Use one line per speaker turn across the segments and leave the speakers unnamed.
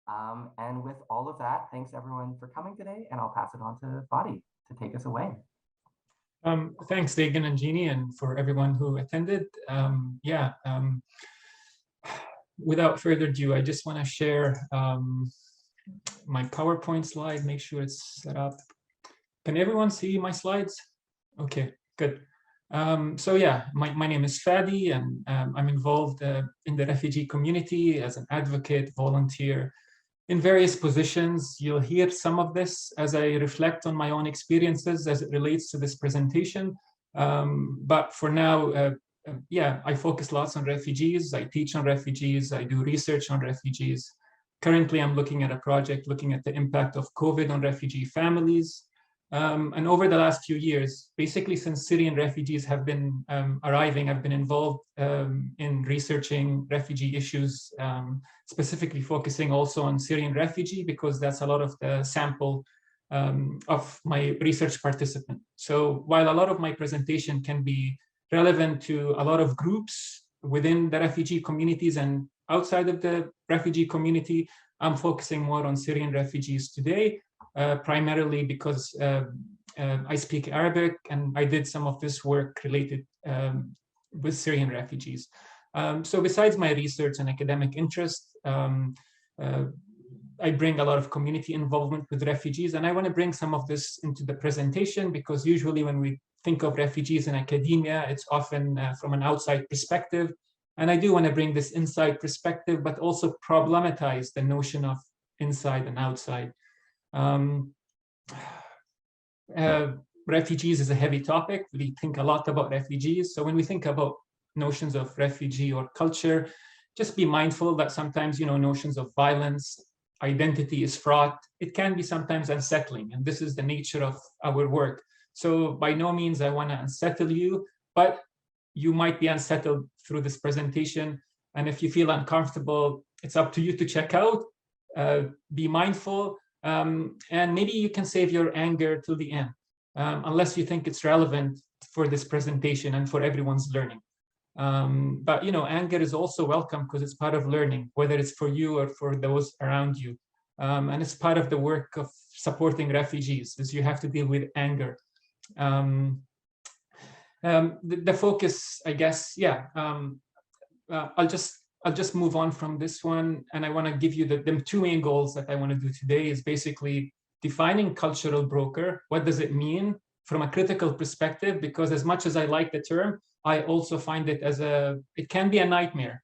And with all of that, thanks everyone for coming today, and I'll pass it on to Fadi to take us away.
Thanks, Dagan and Jeannie, and for everyone who attended. Without further ado, I just want to share my PowerPoint slide, make sure it's set up. Can everyone see my slides? Okay, good. So yeah, my name is Fadi, and I'm involved in the refugee community as an advocate, volunteer, in various positions. You'll hear some of this as I reflect on my own experiences as it relates to this presentation. But for now, I focus lots on refugees. I teach on refugees. I do research on refugees. Currently, I'm looking at a project looking at the impact of COVID on refugee families. And over the last few years, basically since Syrian refugees have been arriving, I've been involved in researching refugee issues, specifically focusing also on Syrian refugee, because that's a lot of the sample of my research participant. So while a lot of my presentation can be relevant to a lot of groups within the refugee communities and outside of the refugee community, I'm focusing more on Syrian refugees today. Primarily because I speak Arabic, and I did some of this work related with Syrian refugees. So besides my research and academic interest, I bring a lot of community involvement with refugees, and I want to bring some of this into the presentation, because usually when we think of refugees in academia, it's often from an outside perspective. And I do want to bring this inside perspective, but also problematize the notion of inside and outside. Refugees is a heavy topic. We think a lot about refugees. So when we think about notions of refugee or culture, just be mindful that sometimes, notions of violence, identity is fraught. It can be sometimes unsettling, and this is the nature of our work. So by no means I want to unsettle you, but you might be unsettled through this presentation. And if you feel uncomfortable, it's up to you to check out. Be mindful. And maybe you can save your anger till the end, unless you think it's relevant for this presentation and for everyone's learning. But anger is also welcome, because it's part of learning, whether it's for you or for those around you. And it's part of the work of supporting refugees, is you have to deal with anger. The focus, I guess, I'll just move on from this one, and I want to give you the two main goals that I want to do today is basically defining cultural broker. What does it mean from a critical perspective? Because as much as I like the term, I also find it it can be a nightmare,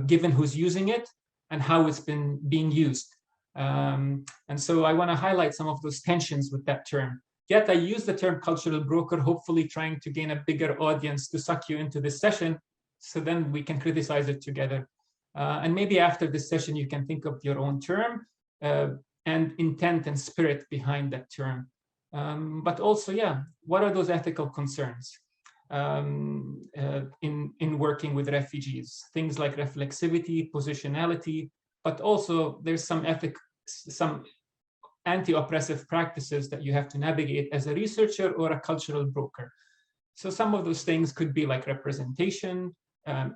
given who's using it and how it's been being used. And so I want to highlight some of those tensions with that term. Yet I use the term cultural broker, hopefully trying to gain a bigger audience to suck you into this session, so then we can criticize it together. And maybe after this session, you can think of your own term and intent and spirit behind that term. But also, what are those ethical concerns in working with refugees? Things like reflexivity, positionality, but also there's some anti-oppressive practices that you have to navigate as a researcher or a cultural broker. So some of those things could be like representation,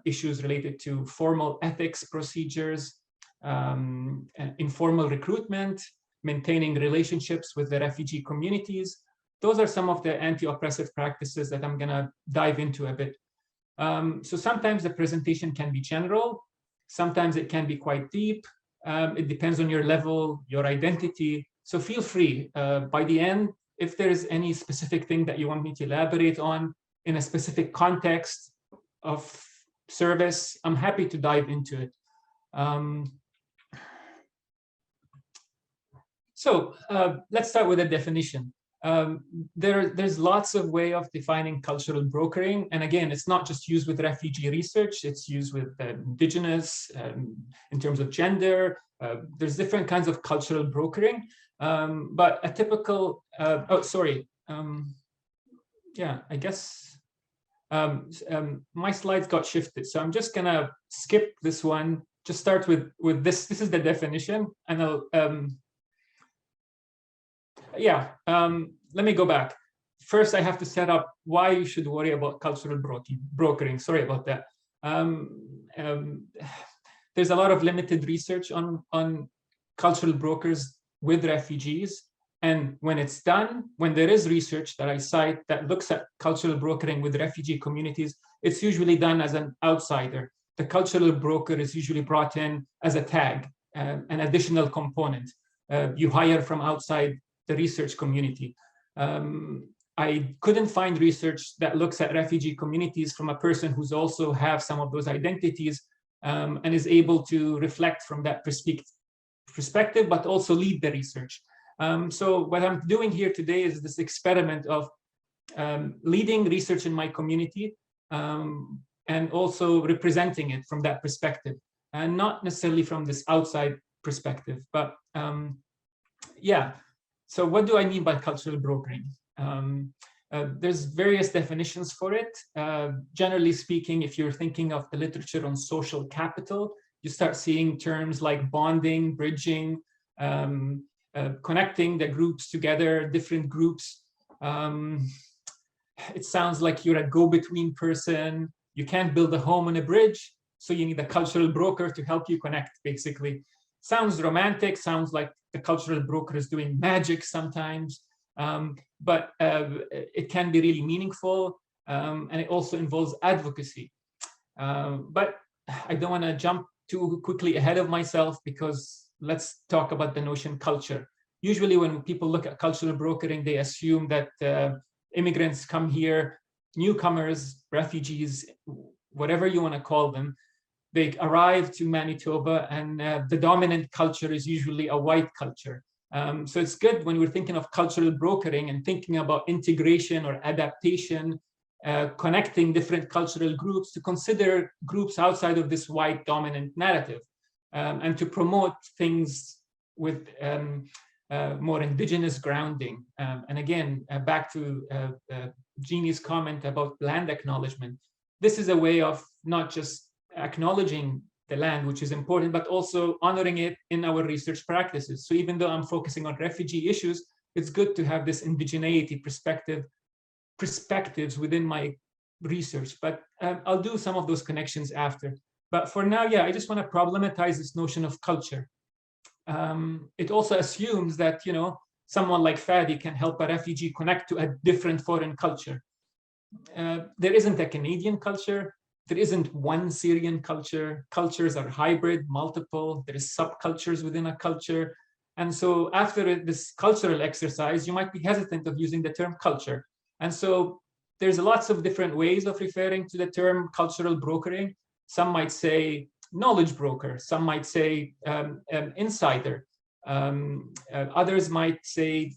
issues related to formal ethics procedures, informal recruitment, maintaining relationships with the refugee communities. Those are some of the anti-oppressive practices that I'm going to dive into a bit. So sometimes the presentation can be general, sometimes it can be quite deep. It depends on your level, your identity. So feel free, by the end, if there is any specific thing that you want me to elaborate on in a specific context of service, I'm happy to dive into it. So let's start with a definition. There's lots of ways of defining cultural brokering. And again, it's not just used with refugee research, it's used with indigenous, in terms of gender. There's different kinds of cultural brokering. But a typical, I guess my slides got shifted. So I'm just gonna skip this one, just start with this. This is the definition, and I'll, let me go back. First, I have to set up why you should worry about cultural brokering. Sorry about that. There's a lot of limited research on cultural brokers with refugees. And when it's done, when there is research that I cite that looks at cultural brokering with refugee communities, it's usually done as an outsider. The cultural broker is usually brought in as a tag, an additional component. You hire from outside the research community. I couldn't find research that looks at refugee communities from a person who's also have some of those identities and is able to reflect from that perspective, but also lead the research. So what I'm doing here today is this experiment of leading research in my community and also representing it from that perspective, and not necessarily from this outside perspective. But yeah, so what do I mean by cultural brokering? There's various definitions for it. Generally speaking, if you're thinking of the literature on social capital, you start seeing terms like bonding, bridging, connecting the groups together, different groups. It sounds like you're a go-between person. You can't build a home on a bridge, so you need a cultural broker to help you connect, basically. Sounds romantic, sounds like the cultural broker is doing magic sometimes, but it can be really meaningful, and it also involves advocacy. But I don't want to jump too quickly ahead of myself, because let's talk about the notion culture. Usually when people look at cultural brokering, they assume that immigrants come here, newcomers, refugees, whatever you want to call them, they arrive to Manitoba, and the dominant culture is usually a white culture. So it's good when we're thinking of cultural brokering and thinking about integration or adaptation, connecting different cultural groups, to consider groups outside of this white dominant narrative, and to promote things with more indigenous grounding. And again, back to Jeannie's comment about land acknowledgement. This is a way of not just acknowledging the land, which is important, but also honoring it in our research practices. So even though I'm focusing on refugee issues, it's good to have this indigeneity perspectives within my research. But I'll do some of those connections after. But for now, yeah, I just want to problematize this notion of culture. It also assumes that, you know, someone like Fadi can help a refugee connect to a different foreign culture. There isn't a Canadian culture. There isn't one Syrian culture. Cultures are hybrid, multiple. There is subcultures within a culture. And so after this cultural exercise, you might be hesitant of using the term culture. And so there's lots of different ways of referring to the term cultural brokering. Some might say knowledge broker. Some might say insider. Others might say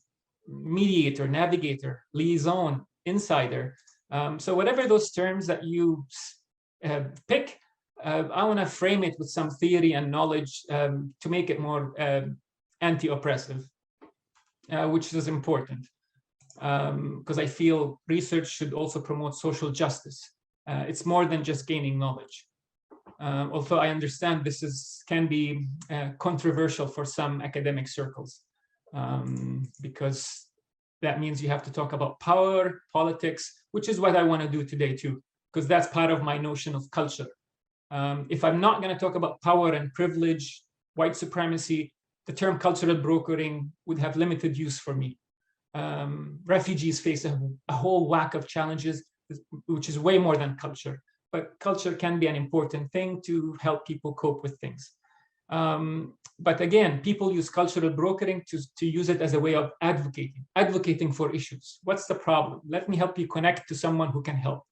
mediator, navigator, liaison, insider. So whatever those terms that you pick, I want to frame it with some theory and knowledge to make it more anti-oppressive, which is important, because I feel research should also promote social justice. It's more than just gaining knowledge. Although I understand this can be controversial for some academic circles, because that means you have to talk about power, politics, which is what I want to do today too, because that's part of my notion of culture. If I'm not going to talk about power and privilege, white supremacy, the term cultural brokering would have limited use for me. Refugees face a whole whack of challenges, which is way more than culture. But culture can be an important thing to help people cope with things. But again, people use cultural brokering to use it as a way of advocating for issues. What's the problem? Let me help you connect to someone who can help.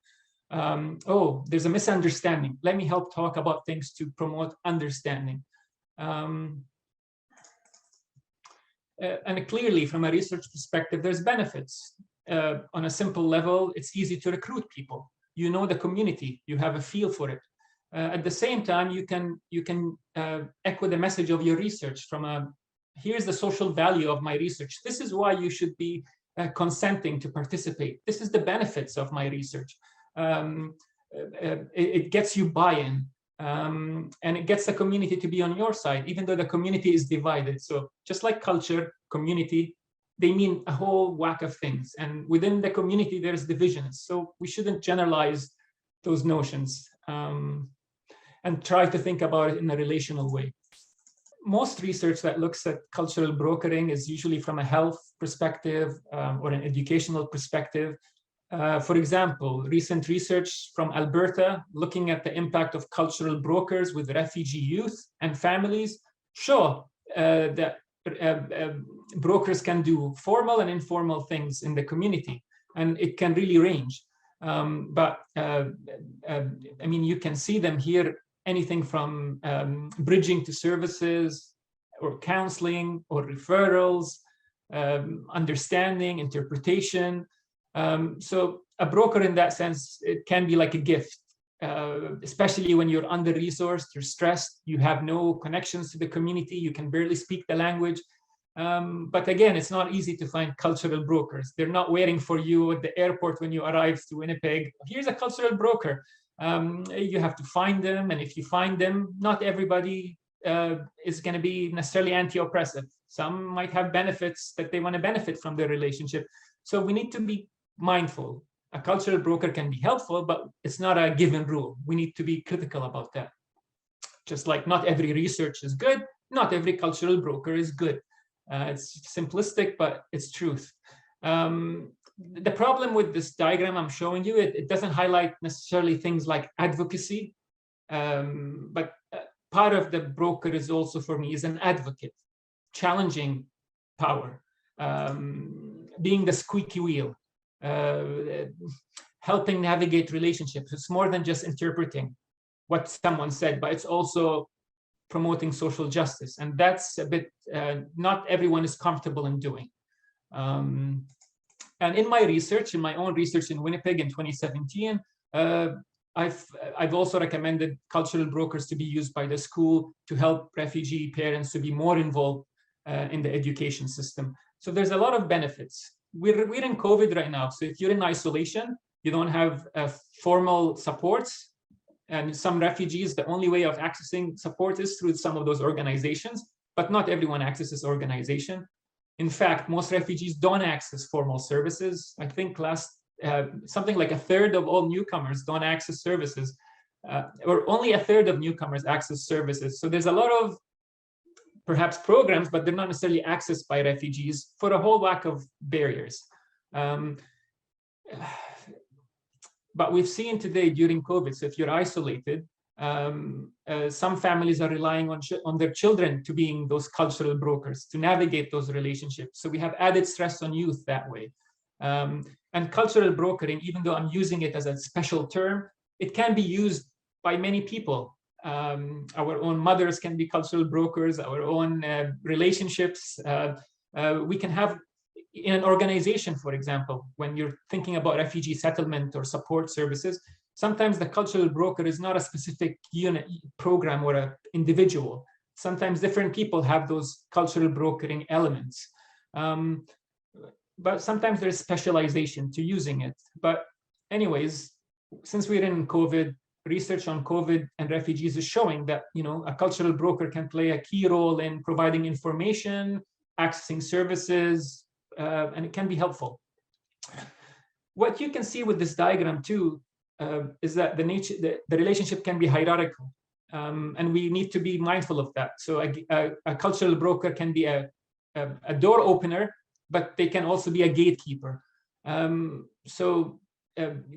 Oh, there's a misunderstanding. Let me help talk about things to promote understanding. And clearly, from a research perspective, there's benefits. On a simple level, it's easy to recruit people. You know the community, you have a feel for it. At the same time, you can echo the message of your research from here's the social value of my research. This is why you should be consenting to participate. This is the benefits of my research. It gets you buy-in, and it gets the community to be on your side, even though the community is divided. So just like culture, community, they mean a whole whack of things. And within the community, there's divisions. So we shouldn't generalize those notions, and try to think about it in a relational way. most research that looks at cultural brokering is usually from a health perspective or an educational perspective. For example, recent research from Alberta looking at the impact of cultural brokers with refugee youth and families show that brokers can do formal and informal things in the community, and it can really range. I mean, you can see them here, anything from bridging to services or counseling or referrals, understanding, interpretation. So a broker in that sense, it can be like a gift, especially when you're under-resourced, you're stressed, you have no connections to the community, you can barely speak the language. But again, it's not easy to find cultural brokers. They're not waiting for you at the airport when you arrive to Winnipeg. Here's a cultural broker. You have to find them, and if you find them, not everybody is going to be necessarily anti-oppressive. Some might have benefits that they want to benefit from their relationship. So we need to be mindful. A cultural broker can be helpful, but it's not a given rule. We need to be critical about that. Just like not every research is good, not every cultural broker is good. It's simplistic, but it's truth. The problem with this diagram I'm showing you, it doesn't highlight necessarily things like advocacy, but part of the broker is also, for me, is an advocate, challenging power, being the squeaky wheel, helping navigate relationships. It's more than just interpreting what someone said, but it's also promoting social justice. And that's a bit, not everyone is comfortable in doing. And in my research, in my own research in Winnipeg in 2017, I've also recommended cultural brokers to be used by the school to help refugee parents to be more involved in the education system. So there's a lot of benefits. We're in COVID right now. So if you're in isolation, you don't have formal supports. And some refugees, the only way of accessing support is through some of those organizations, but not everyone accesses organization. In fact, most refugees don't access formal services. I think something like a third of all newcomers don't access services, or only a third of newcomers access services. So there's a lot of perhaps programs, but they're not necessarily accessed by refugees for a whole whack of barriers. But we've seen today during COVID, so if you're isolated, some families are relying on their children to being those cultural brokers, to navigate those relationships. So we have added stress on youth that way. And cultural brokering, even though I'm using it as a special term, it can be used by many people. Our own mothers can be cultural brokers, our own relationships. We can have in an organization, for example, when you're thinking about refugee settlement or support services, sometimes the cultural broker is not a specific unit, program, or an individual. Sometimes different people have those cultural brokering elements. But sometimes there's specialization to using it. But anyways, since we're in COVID, research on COVID and refugees is showing that, you know, a cultural broker can play a key role in providing information, accessing services, and it can be helpful. What you can see with this diagram too is that the relationship can be hierarchical, and we need to be mindful of that. So a cultural broker can be a door opener, but they can also be a gatekeeper.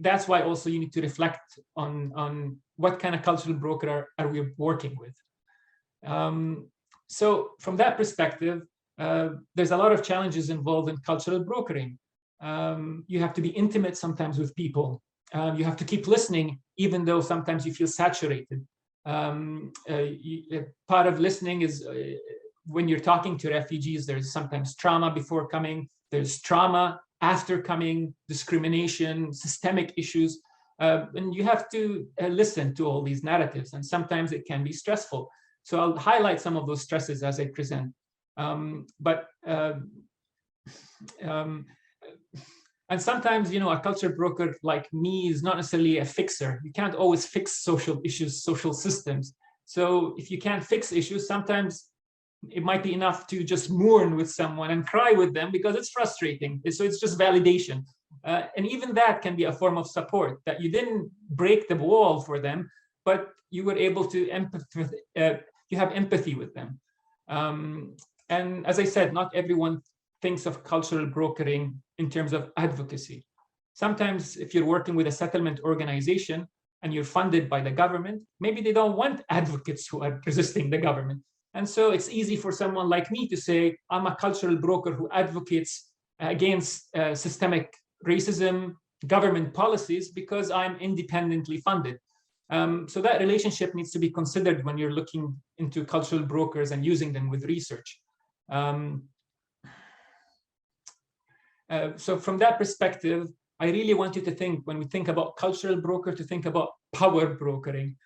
That's why also you need to reflect on what kind of cultural broker are we working with. So from that perspective, there's a lot of challenges involved in cultural brokering. You have to be intimate sometimes with people. You have to keep listening, even though sometimes you feel saturated. Part of listening is when you're talking to refugees, there's sometimes trauma before coming, there's trauma after coming, discrimination, systemic issues. And you have to listen to all these narratives, and sometimes it can be stressful. So I'll highlight some of those stresses as I present. And sometimes, you know, a culture broker like me is not necessarily a fixer. You can't always fix social issues, social systems. So if you can't fix issues, sometimes it might be enough to just mourn with someone and cry with them because it's frustrating. So it's just validation. And even that can be a form of support, that you didn't break the wall for them, but you were able to you have empathy with them. And as I said, not everyone thinks of cultural brokering in terms of advocacy. Sometimes if you're working with a settlement organization and you're funded by the government, maybe they don't want advocates who are resisting the government. And so it's easy for someone like me to say, I'm a cultural broker who advocates against systemic racism, government policies, because I'm independently funded. So that relationship needs to be considered when you're looking into cultural brokers and using them with research. So from that perspective, I really want you to think, when we think about cultural broker, to think about power brokering.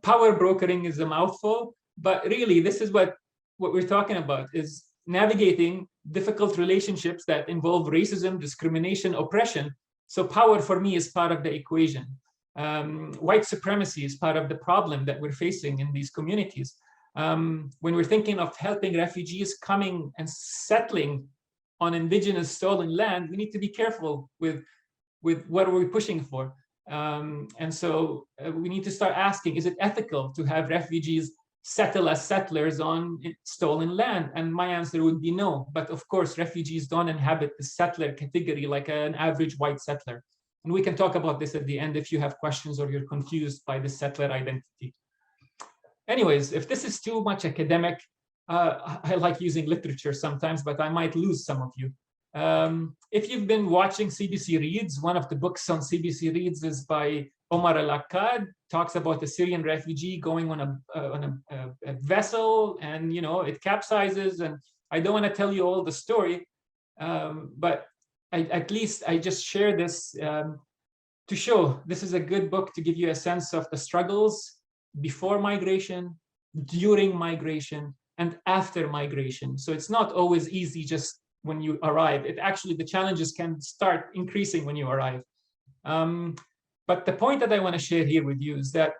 Power brokering is a mouthful, but really this is what we're talking about, is navigating difficult relationships that involve racism, discrimination, oppression. So power for me is part of the equation. White supremacy is part of the problem that we're facing in these communities. When we're thinking of helping refugees coming and settling on indigenous stolen land, we need to be careful with what are we pushing for. And so we need to start asking, is it ethical to have refugees settle as settlers on stolen land? And my answer would be no. But of course, refugees don't inhabit the settler category like an average white settler. And we can talk about this at the end if you have questions or you're confused by the settler identity. Anyways, if this is too much academic, I like using literature sometimes, but I might lose some of you. If you've been watching CBC Reads, one of the books on CBC Reads is by Omar Al-Akkad, talks about a Syrian refugee going on a vessel, and it capsizes. And I don't want to tell you all the story, but at least I just share this to show this is a good book to give you a sense of the struggles before migration, during migration, and after migration. So it's not always easy just when you arrive. The challenges can start increasing when you arrive. But the point that I want to share here with you is that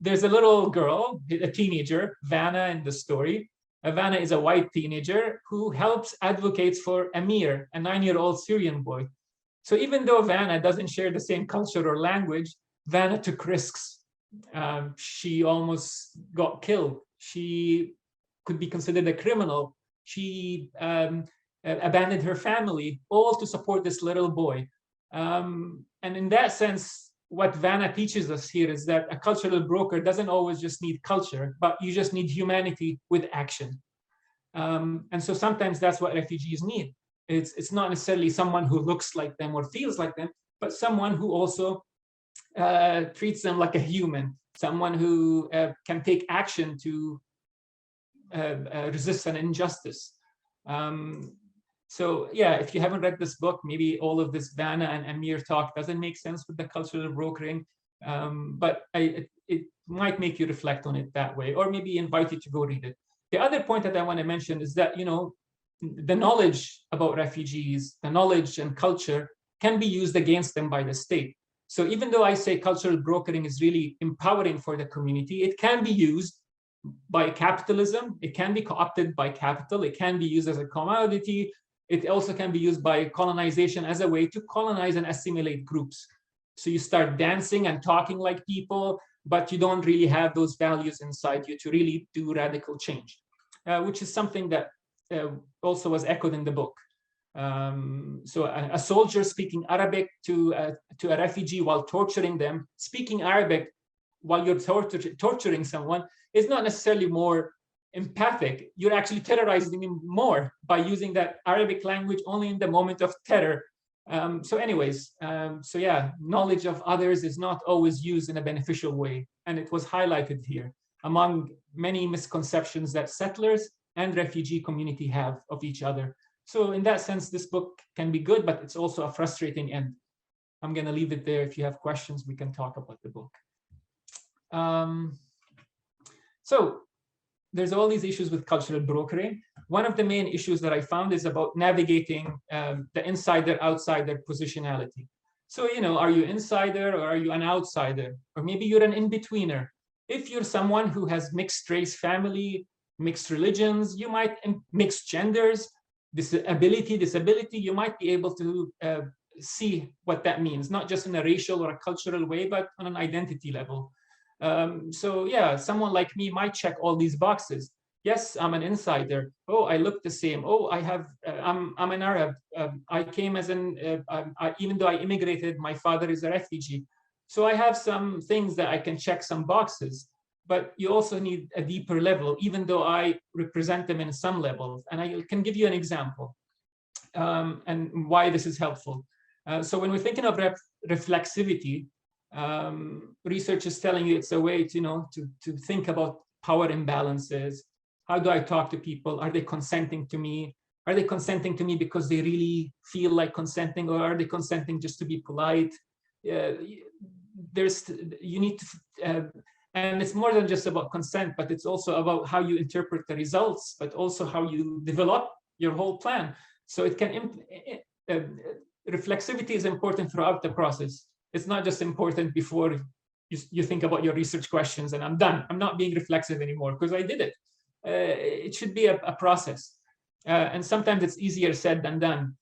there's a little girl, a teenager, Vanna, in the story. Vanna is a white teenager who advocates for Amir, a 9-year-old Syrian boy. So even though Vanna doesn't share the same culture or language, Vanna took risks. She almost got killed. She could be considered a criminal. She abandoned her family, all to support this little boy. And in that sense, what Vanna teaches us here is that a cultural broker doesn't always just need culture, but you just need humanity with action. And so sometimes that's what refugees need. It's not necessarily someone who looks like them or feels like them, but someone who also treats them like a human, someone who can take action to resist an injustice. So yeah, if you haven't read this book, maybe all of this Vanna and Amir talk doesn't make sense with the cultural brokering, but it might make you reflect on it that way, or maybe invite you to go read it. The other point that I want to mention is that, the knowledge about refugees, the knowledge and culture can be used against them by the state. So even though I say cultural brokering is really empowering for the community, it can be used by capitalism. It can be co-opted by capital. It can be used as a commodity. It also can be used by colonization as a way to colonize and assimilate groups. So you start dancing and talking like people, but you don't really have those values inside you to really do radical change, which is something that also was echoed in the book. So a soldier speaking Arabic to a refugee while torturing them, speaking Arabic while you're torturing someone is not necessarily more empathic. You're actually terrorizing him more by using that Arabic language only in the moment of terror. So yeah, knowledge of others is not always used in a beneficial way. And it was highlighted here among many misconceptions that settlers and refugee community have of each other. So in that sense, this book can be good, but it's also a frustrating end. I'm going to leave it there. If you have questions, we can talk about the book. So there's all these issues with cultural brokering. One of the main issues that I found is about navigating the insider-outsider positionality. So, are you insider or are you an outsider? Or maybe you're an in-betweener. If you're someone who has mixed race family, mixed religions, you might mixed genders, disability, you might be able to see what that means, not just in a racial or a cultural way, but on an identity level. So yeah, someone like me might check all these boxes. Yes, I'm an insider. Oh, I look the same. Oh, I'm an Arab. I came as even though I immigrated, my father is a refugee. So I have some things that I can check some boxes, but you also need a deeper level, even though I represent them in some levels. And I can give you an example and why this is helpful. So when we're thinking of reflexivity, research is telling you it's a way to, to think about power imbalances. How do I talk to people? Are they consenting to me? Are they consenting to me because they really feel like consenting, or are they consenting just to be polite? You need to, and it's more than just about consent, but it's also about how you interpret the results, but also how you develop your whole plan. So it can, reflexivity is important throughout the process. It's not just important before you think about your research questions and I'm done. I'm not being reflexive anymore because I did it. It should be a process. And sometimes it's easier said than done.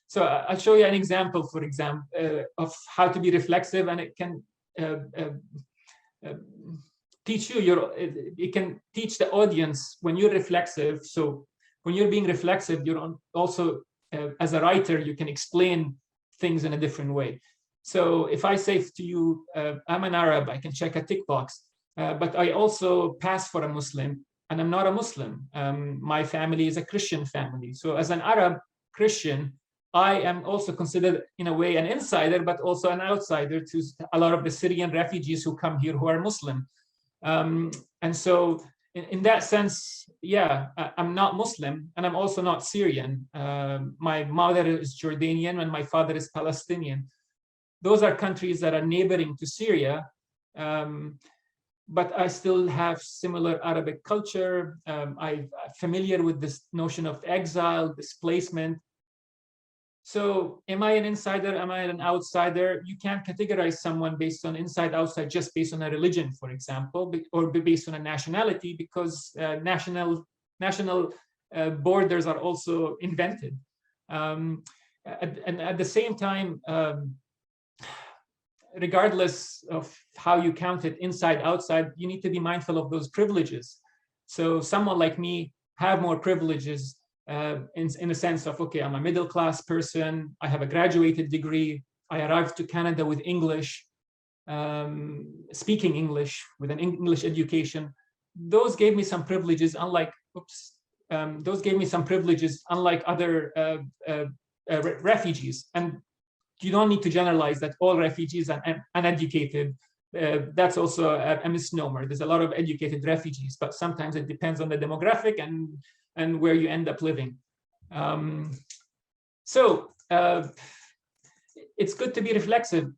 So I'll show you an example, for example, of how to be reflexive, and it can teach you, it can teach the audience when you're reflexive. So when you're being reflexive, you're also, as a writer, you can explain things in a different way. So if I say to you, I'm an Arab, I can check a tick box, but I also pass for a Muslim, and I'm not a Muslim. My family is a Christian family. So as an Arab Christian, I am also considered, in a way, an insider, but also an outsider to a lot of the Syrian refugees who come here who are Muslim. And so in that sense, yeah, I'm not Muslim, and I'm also not Syrian. My mother is Jordanian and my father is Palestinian. Those are countries that are neighboring to Syria, but I still have similar Arabic culture. I'm familiar with this notion of exile, displacement. So am I an insider? Am I an outsider? You can't categorize someone based on inside, outside, just based on a religion, for example, or based on a nationality, because national borders are also invented. And at the same time, regardless of how you count it, inside, outside, you need to be mindful of those privileges. So someone like me have more privileges in a sense of, okay, I'm a middle-class person, I have a graduated degree, I arrived to Canada with English, speaking English, with an English education. Those gave me some privileges, unlike, other refugees. And you don't need to generalize that all refugees are uneducated. That's also a misnomer. There's a lot of educated refugees, but sometimes it depends on the demographic and where you end up living. So it's good to be reflexive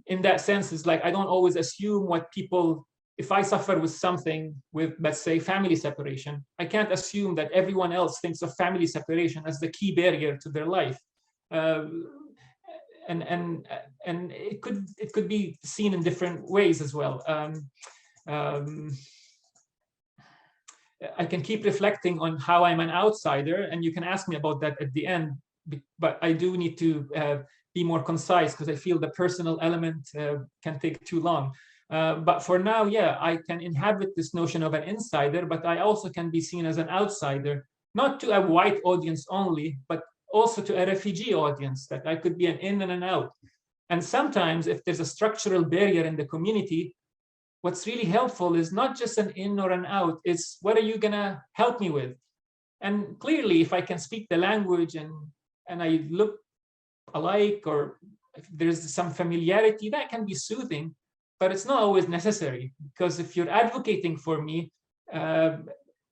in that sense. It's like, I don't always assume what people, if I suffer with something, with, let's say, family separation, I can't assume that everyone else thinks of family separation as the key barrier to their life. And it could be seen in different ways as well. I can keep reflecting on how I'm an outsider, and you can ask me about that at the end, but I do need to be more concise because I feel the personal element can take too long. But for now, yeah, I can inhabit this notion of an insider, but I also can be seen as an outsider, not to a white audience only, but also to a refugee audience, that I could be an in and an out. And sometimes if there's a structural barrier in the community, what's really helpful is not just an in or an out, it's what are you gonna help me with? And clearly, if I can speak the language and I look alike, or if there's some familiarity, that can be soothing, but it's not always necessary, because if you're advocating for me,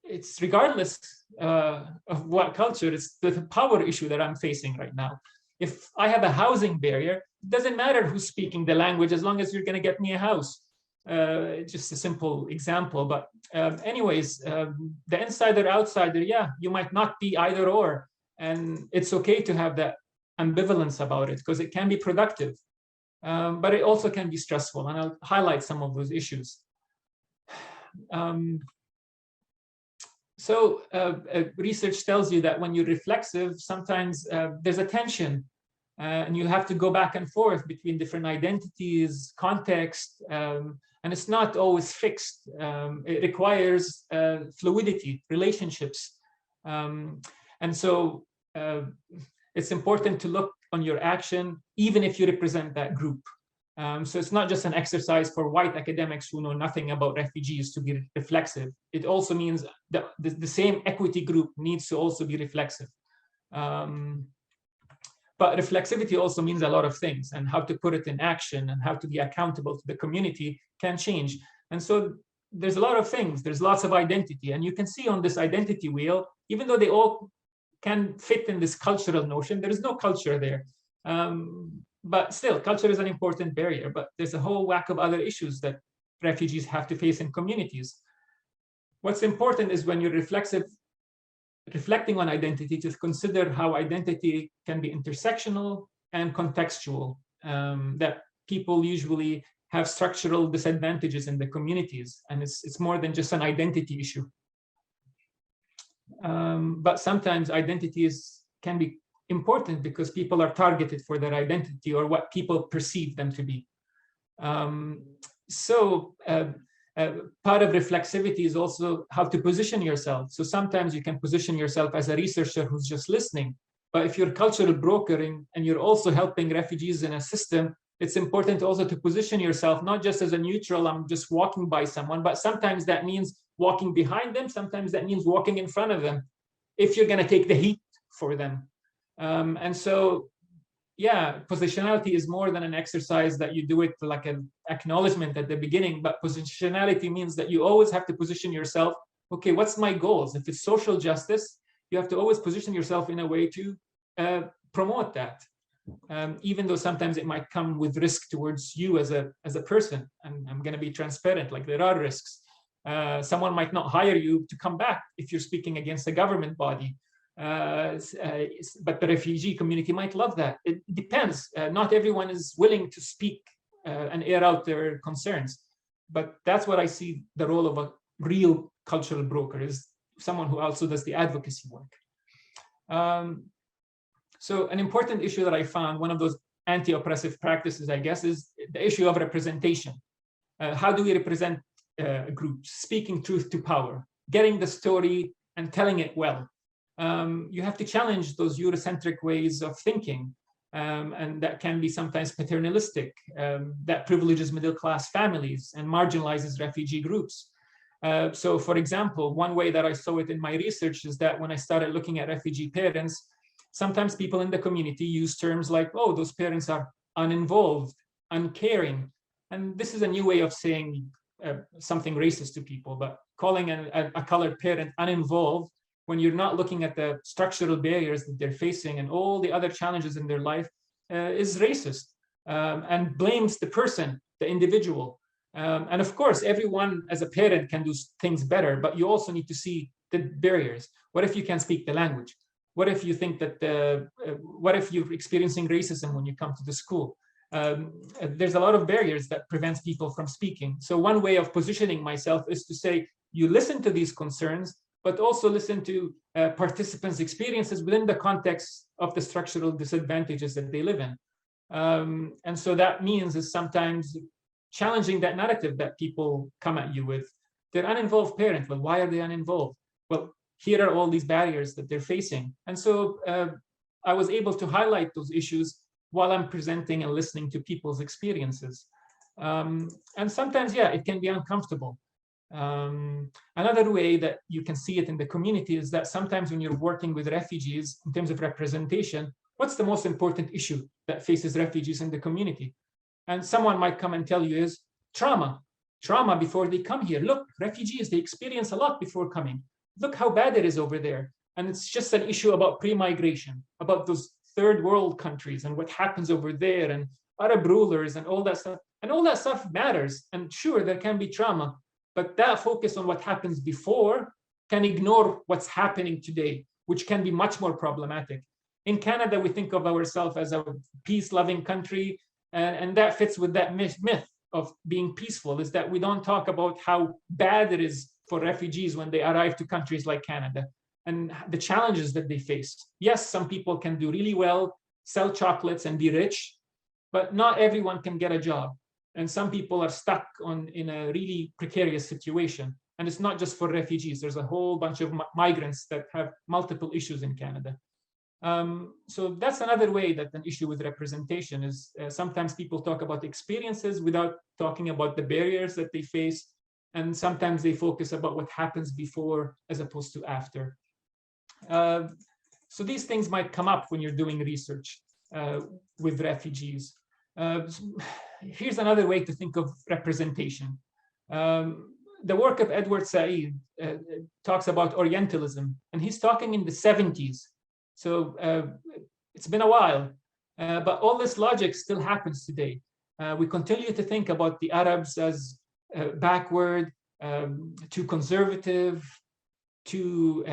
it's regardless of what culture, it's the power issue that I'm facing right now. If I have a housing barrier, it doesn't matter who's speaking the language, as long as you're going to get me a house. Just a simple example, but anyways, the insider outsider, yeah, you might not be either or, and it's okay to have that ambivalence about it, because it can be productive, but it also can be stressful, and I'll highlight some of those issues. So research tells you that when you're reflexive, sometimes there's a tension and you have to go back and forth between different identities, context, and it's not always fixed. It requires fluidity, relationships. And so it's important to look on your action, even if you represent that group. So it's not just an exercise for white academics who know nothing about refugees to be reflexive. It also means that the same equity group needs to also be reflexive. But reflexivity also means a lot of things, and how to put it in action and how to be accountable to the community can change. And so there's a lot of things, there's lots of identity, and you can see on this identity wheel, even though they all can fit in this cultural notion, there is no culture there. But still, culture is an important barrier, but there's a whole whack of other issues that refugees have to face in communities. What's important is when you're reflecting on identity, to consider how identity can be intersectional and contextual, that people usually have structural disadvantages in the communities, and it's more than just an identity issue. But sometimes identities can be important because people are targeted for their identity or what people perceive them to be. Part of reflexivity is also how to position yourself. So sometimes you can position yourself as a researcher who's just listening, but if you're a cultural broker and you're also helping refugees in a system, it's important also to position yourself not just as a neutral, I'm just walking by someone, but sometimes that means walking behind them, sometimes that means walking in front of them, if you're going to take the heat for them. And so, yeah, positionality is more than an exercise that you do it like an acknowledgement at the beginning, but positionality means that you always have to position yourself. Okay, what's my goals? If it's social justice, you have to always position yourself in a way to promote that, even though sometimes it might come with risk towards you as a person. And I'm going to be transparent, like there are risks. Someone might not hire you to come back if you're speaking against a government body. But the refugee community might love that. It depends. Not everyone is willing to speak and air out their concerns. But that's what I see the role of a real cultural broker, is someone who also does the advocacy work. So an important issue that I found, one of those anti-oppressive practices, I guess, is the issue of representation. How do we represent groups? Speaking truth to power, getting the story and telling it well. You have to challenge those Eurocentric ways of thinking, and that can be sometimes paternalistic, that privileges middle-class families and marginalizes refugee groups. So, for example, one way that I saw it in my research is that when I started looking at refugee parents, sometimes people in the community use terms like, oh, those parents are uninvolved, uncaring. And this is a new way of saying something racist to people, but calling a colored parent uninvolved when you're not looking at the structural barriers that they're facing and all the other challenges in their life is racist, and blames the person, the individual. And of course, everyone as a parent can do things better, but you also need to see the barriers. What if you can't speak the language? What if you think that, what if you're experiencing racism when you come to the school? There's a lot of barriers that prevents people from speaking. So one way of positioning myself is to say, you listen to these concerns, but also listen to participants' experiences within the context of the structural disadvantages that they live in. And so that means is sometimes challenging that narrative that people come at you with. They're uninvolved parent. Well, why are they uninvolved? Well, here are all these barriers that they're facing. And so I was able to highlight those issues while I'm presenting and listening to people's experiences. And sometimes, yeah, it can be uncomfortable. Another way that you can see it in the community is that sometimes when you're working with refugees in terms of representation, what's the most important issue that faces refugees in the community? And someone might come and tell you is trauma before they come here. Look, refugees, they experience a lot before coming. Look how bad it is over there. And it's just an issue about pre-migration, about those third world countries and what happens over there and Arab rulers and all that stuff. And all that stuff matters. And sure, there can be trauma, but that focus on what happens before can ignore what's happening today, which can be much more problematic. In Canada, we think of ourselves as a peace-loving country, and that fits with that myth of being peaceful, is that we don't talk about how bad it is for refugees when they arrive to countries like Canada and the challenges that they face. Yes, some people can do really well sell chocolates and be rich, but not everyone can get a job. And some people are stuck in a really precarious situation. And it's not just for refugees. There's a whole bunch of migrants that have multiple issues in Canada. So that's another way that an issue with representation is sometimes people talk about experiences without talking about the barriers that they face. And sometimes they focus about what happens before as opposed to after. So these things might come up when you're doing research with refugees. Here's another way to think of representation. The work of Edward Said talks about Orientalism, and he's talking in the 70s. So it's been a while, but all this logic still happens today. We continue to think about the Arabs as backward, too conservative, too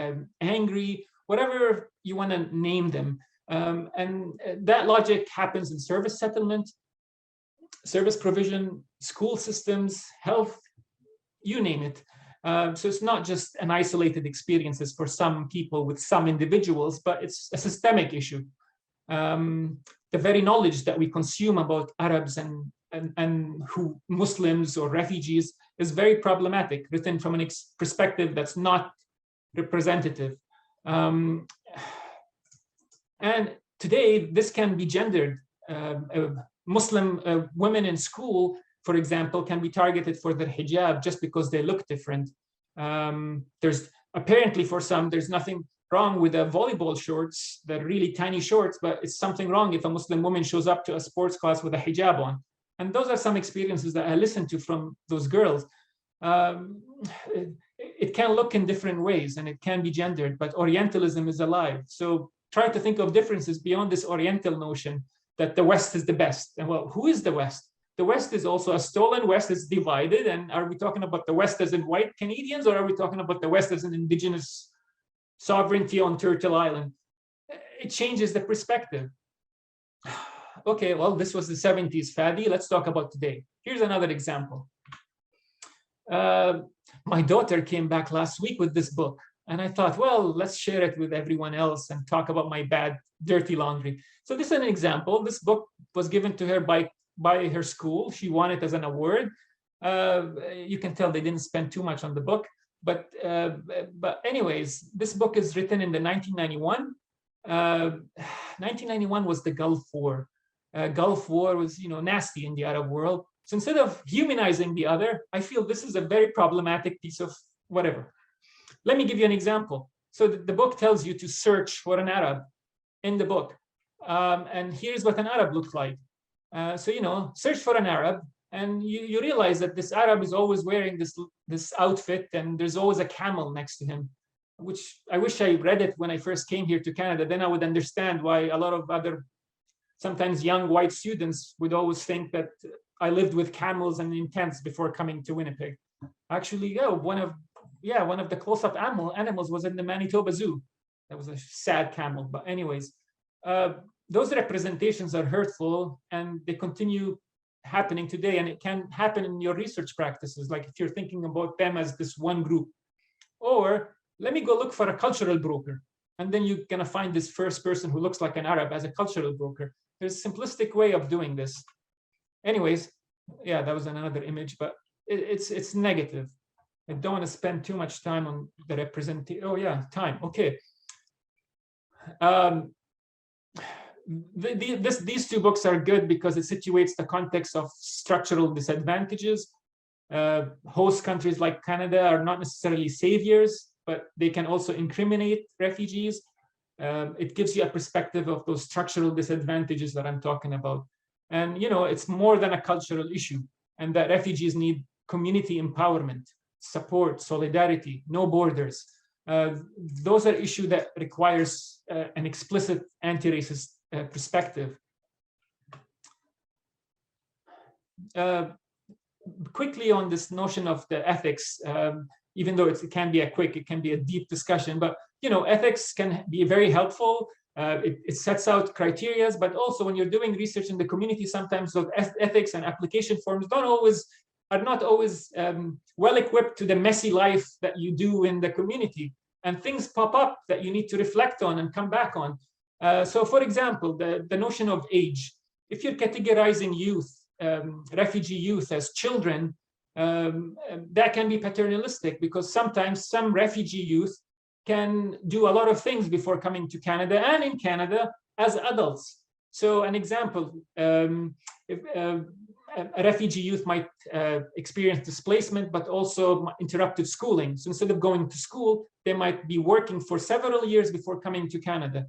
angry, whatever you want to name them. And that logic happens in service settlement, service provision, school systems, health, you name it. So it's not just an isolated experiences for some people with some individuals, but it's a systemic issue. The very knowledge that we consume about Arabs and who Muslims or refugees is very problematic, written from a perspective that's not representative. And today, this can be gendered. Muslim women in school, for example, can be targeted for their hijab just because they look different. There's apparently for some, there's nothing wrong with the volleyball shorts, the really tiny shorts, but it's something wrong if a Muslim woman shows up to a sports class with a hijab on. And those are some experiences that I listened to from those girls. It can look in different ways and it can be gendered, but Orientalism is alive. So try to think of differences beyond this Oriental notion that the West is the best. And well, who is the West? The West is also a stolen West. It's divided. And are we talking about the West as in white Canadians, or are we talking about the West as an indigenous sovereignty on Turtle Island? It changes the perspective. Okay, well, this was the 70s, Fadi. Let's talk about today. Here's another example. My daughter came back last week with this book, and I thought, well, let's share it with everyone else and talk about my bad, dirty laundry. So this is an example. This book was given to her by her school. She won it as an award. You can tell they didn't spend too much on the book, but anyways, this book is written in the 1991. 1991 was the Gulf War. Gulf War was, nasty in the Arab world. So instead of humanizing the other, I feel this is a very problematic piece of whatever. Let me give you an example. So the book tells you to search for an Arab in the book. And here's what an Arab looked like. So, search for an Arab, and you realize that this Arab is always wearing this outfit, and there's always a camel next to him, which I wish I read it when I first came here to Canada. Then I would understand why a lot of other, sometimes young white students would always think that I lived with camels and in tents before coming to Winnipeg. Actually, one of the close-up animals was in the Manitoba Zoo. That was a sad camel, but anyways. Those representations are hurtful, and they continue happening today, and it can happen in your research practices, like if you're thinking about them as this one group. Or let me go look for a cultural broker, and then you're going to find this first person who looks like an Arab as a cultural broker. There's a simplistic way of doing this. Anyways, yeah, that was another image, but it's negative. I don't want to spend too much time on the representation. Oh yeah, time. Okay. These two books are good because it situates the context of structural disadvantages. Host countries like Canada are not necessarily saviors, but they can also incriminate refugees. It gives you a perspective of those structural disadvantages that I'm talking about. And, it's more than a cultural issue, and that refugees need community empowerment, support, solidarity, no borders. Those are issues that requires an explicit anti-racist perspective. Quickly on this notion of the ethics, even though it can be it can be a deep discussion, but ethics can be very helpful. It sets out criteria, but also when you're doing research in the community, sometimes those ethics and application forms are not always well equipped to the messy life that you do in the community, and things pop up that you need to reflect on and come back on. So for example, the notion of age, if you're categorizing youth, refugee youth as children, that can be paternalistic, because sometimes some refugee youth can do a lot of things before coming to Canada and in Canada as adults. So an example, if, a refugee youth might experience displacement, but also interrupted schooling. So instead of going to school, they might be working for several years before coming to Canada.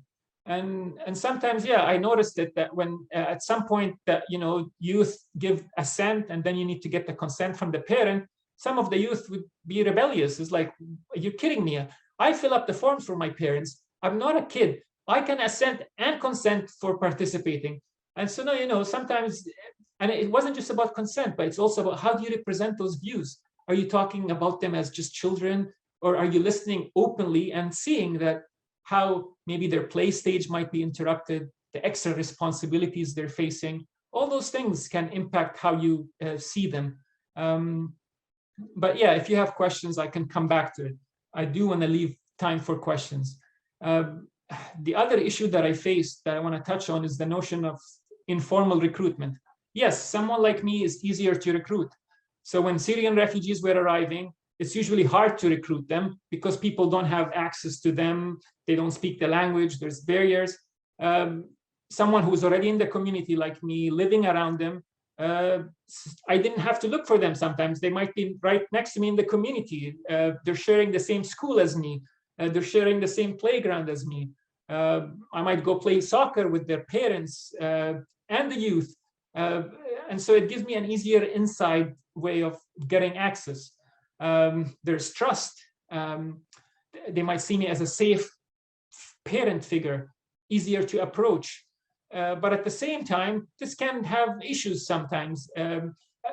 And sometimes, yeah, I noticed it, that when at some point that, you know, youth give assent and then you need to get the consent from the parent, some of the youth would be rebellious. It's like, are you kidding me? I fill up the forms for my parents. I'm not a kid. I can assent and consent for participating. And so now, you know, sometimes, and it wasn't just about consent, but it's also about how do you represent those views? Are you talking about them as just children, or are you listening openly and seeing that how maybe their play stage might be interrupted, the extra responsibilities they're facing? All those things can impact how you see them. But yeah, if you have questions, I can come back to it. I do want to leave time for questions. The other issue that I faced that I want to touch on is the notion of informal recruitment. Yes, someone like me is easier to recruit. So when Syrian refugees were arriving, it's usually hard to recruit them because people don't have access to them. They don't speak the language. There's barriers. Someone who's already in the community like me, living around them, I didn't have to look for them sometimes. They might be right next to me in the community. They're sharing the same school as me. They're sharing the same playground as me. I might go play soccer with their parents and the youth. And so it gives me an easier inside way of getting access. There's trust. They might see me as a safe parent figure, easier to approach. But at the same time, this can have issues sometimes.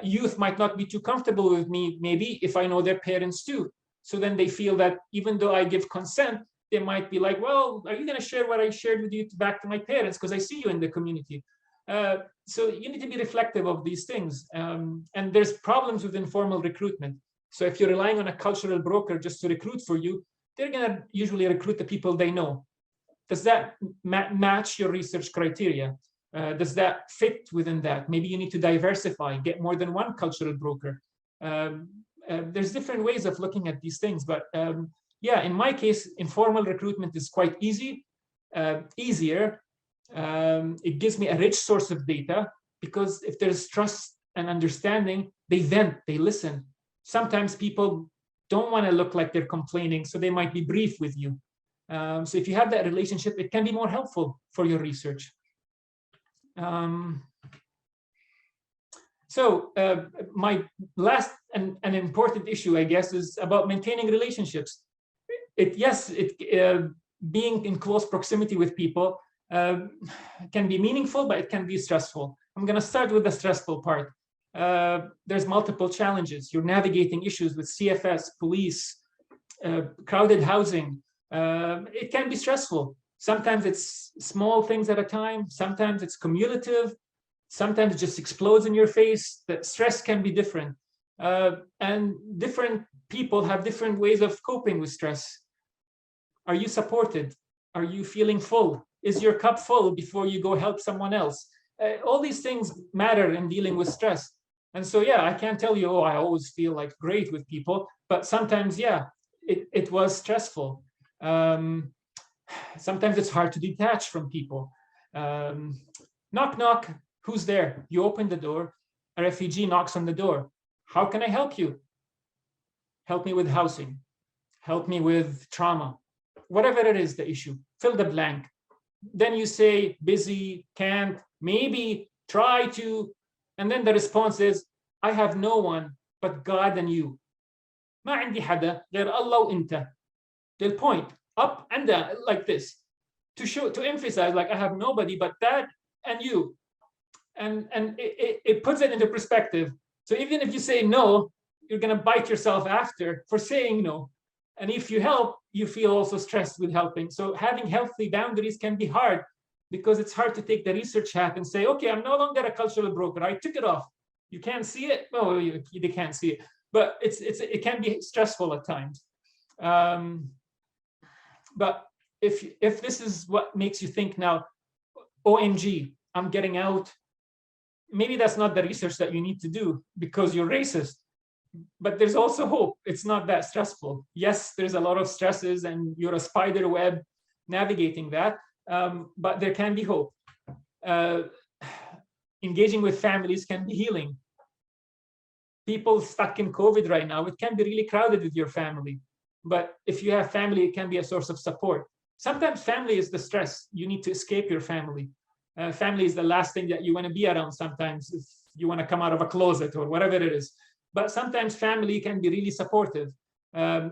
Youth might not be too comfortable with me, maybe, if I know their parents too. So then they feel that even though I give consent, they might be like, well, are you going to share what I shared with you back to my parents? Because I see you in the community. So you need to be reflective of these things. And there's problems with informal recruitment. So if you're relying on a cultural broker just to recruit for you, they're going to usually recruit the people they know. Does that match your research criteria? Does that fit within that? Maybe you need to diversify, get more than one cultural broker. There's different ways of looking at these things, but yeah, in my case, informal recruitment is quite easy, easier. It gives me a rich source of data, because if there's trust and understanding, they vent, they listen. Sometimes people don't want to look like they're complaining, so they might be brief with you. So if you have that relationship, it can be more helpful for your research. So my last and an important issue, I guess, is about maintaining relationships. Being in close proximity with people can be meaningful, but it can be stressful. I'm going to start with the stressful part. There's multiple challenges. You're navigating issues with CFS, police, crowded housing. It can be stressful. Sometimes it's small things at a time. Sometimes it's cumulative. Sometimes it just explodes in your face. The stress can be different. And different people have different ways of coping with stress. Are you supported? Are you feeling full? Is your cup full before you go help someone else? All these things matter in dealing with stress. And so, yeah, I can't tell you, oh, I always feel like great with people, but sometimes, yeah, it was stressful. Sometimes it's hard to detach from people. Knock, knock, who's there? You open the door, a refugee knocks on the door. How can I help you? Help me with housing. Help me with trauma. Whatever it is, the issue, fill the blank. Then you say, busy, can't, maybe, try to, and then the response is, I have no one but God and you. ما عندي حدا غير الله وإنت. They'll point up and down like this to emphasize, like, I have nobody but that and you. And it puts it into perspective. So even if you say no, you're going to bite yourself after for saying no. And if you help, you feel also stressed with helping. So having healthy boundaries can be hard, because it's hard to take the research hat and say, okay, I'm no longer a cultural broker. I took it off. You can't see it. Well, they can't see it, but it can be stressful at times. But if this is what makes you think now, OMG, I'm getting out, maybe that's not the research that you need to do because you're racist. But there's also hope. It's not that stressful. Yes, there's a lot of stresses and you're a spider web navigating that, but there can be hope. Engaging with families can be healing. People stuck in COVID right now, it can be really crowded with your family. But if you have family, it can be a source of support. Sometimes family is the stress. You need to escape your family. Family is the last thing that you want to be around sometimes if you want to come out of a closet or whatever it is. But sometimes family can be really supportive,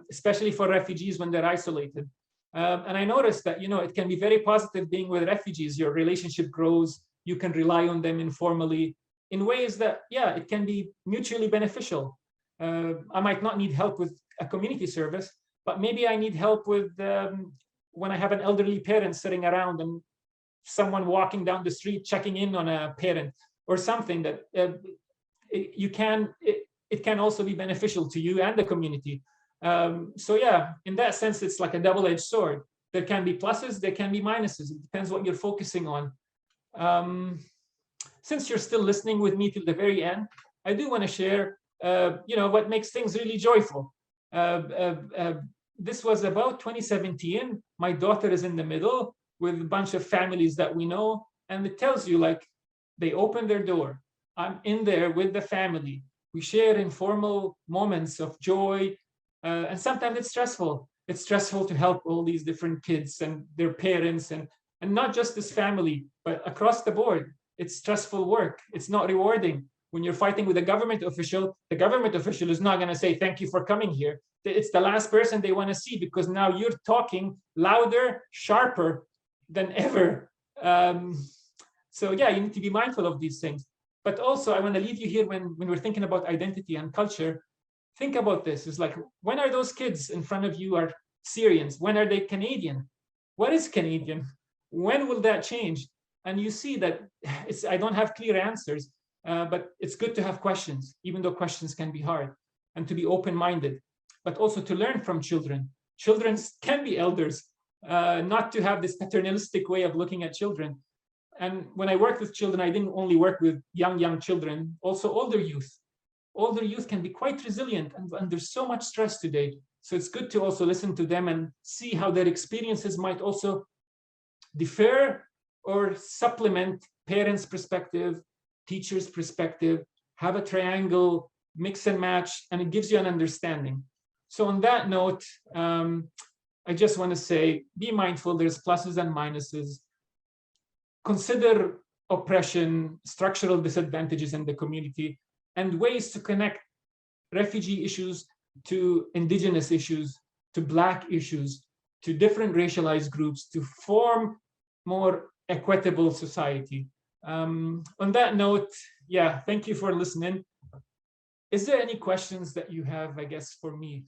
especially for refugees when they're isolated. And I noticed that, it can be very positive being with refugees. Your relationship grows. You can rely on them informally in ways that, it can be mutually beneficial. I might not need help with a community service, but maybe I need help with when I have an elderly parent sitting around and someone walking down the street checking in on a parent or something that it can also be beneficial to you and the community. So yeah, in that sense, it's like a double-edged sword. There can be pluses, there can be minuses. It depends what you're focusing on. Since you're still listening with me till the very end, I do want to share, what makes things really joyful. This was about 2017. My daughter is in the middle with a bunch of families that we know, and it tells you like they open their door. I'm in there with the family. We share informal moments of joy, and sometimes it's stressful. It's stressful to help all these different kids and their parents, and not just this family, but across the board. It's stressful work. It's not rewarding. When you're fighting with a government official, the government official is not going to say, thank you for coming here. It's the last person they want to see because now you're talking louder, sharper than ever. So yeah, you need to be mindful of these things. But also, I want to leave you here when we're thinking about identity and culture. Think about this. It's like, when are those kids in front of you are Syrians? When are they Canadian? What is Canadian? When will that change? And you see that I don't have clear answers, but it's good to have questions, even though questions can be hard, and to be open-minded, but also to learn from children. Children can be elders, not to have this paternalistic way of looking at children. And when I worked with children, I didn't only work with young children, also older youth. Older youth can be quite resilient and under so much stress today. So it's good to also listen to them and see how their experiences might also differ or supplement parents' perspective, teachers' perspective, have a triangle, mix and match, and it gives you an understanding. So on that note, I just want to say, be mindful, there's pluses and minuses. Consider oppression, structural disadvantages in the community, and ways to connect refugee issues to indigenous issues, to Black issues, to different racialized groups, to form more equitable society. On that note, thank you for listening. Is there any questions that you have, I guess, for me?